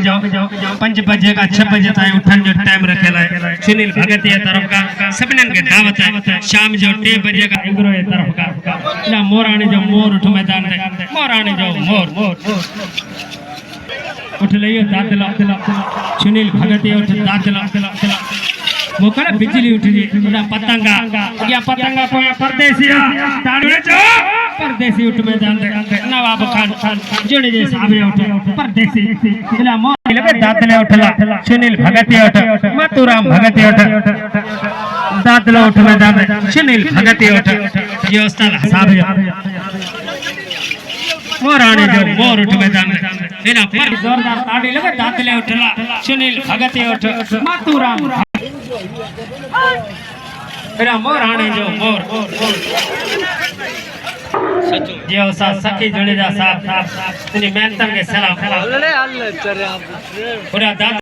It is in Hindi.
जाओ 5 बजे का 6 बजे ताईं उठण जो टाइम रखेला है सुनील भगतिया तरफ का सभिनन के दावत है शाम जो 2 बजे का इगरो ए तरफ का ना मोराणी जो मोर उठ मैदान है मोराणी जो मोर उठ लियो दादला सुनील भगतिया उठ दादला वो करे बिजली उठ जी ना पतंगा या पतंगा कोई परदेसी ताड़े जो परदेसी उठ मैदान दे नवाब खान जोड़े जे साबे उठ परदेसी इला मोर लगे दादले उठला सुनील भगतिया उठ मातूराम भगतिया उठ दादला उठ मैदान दे सुनील भगतिया उठ ये उस्ताद साबे मोराणी जो मोर उठ मैदान में इना पर जोरदार ताड़ी लगे दादले उठला सुनील भगतिया उठ मातूराम मेरा मोराणी जो मोर जो सा सखी जुड़ेजा साहब तेरी मेहनत के सलाम पूरा दादा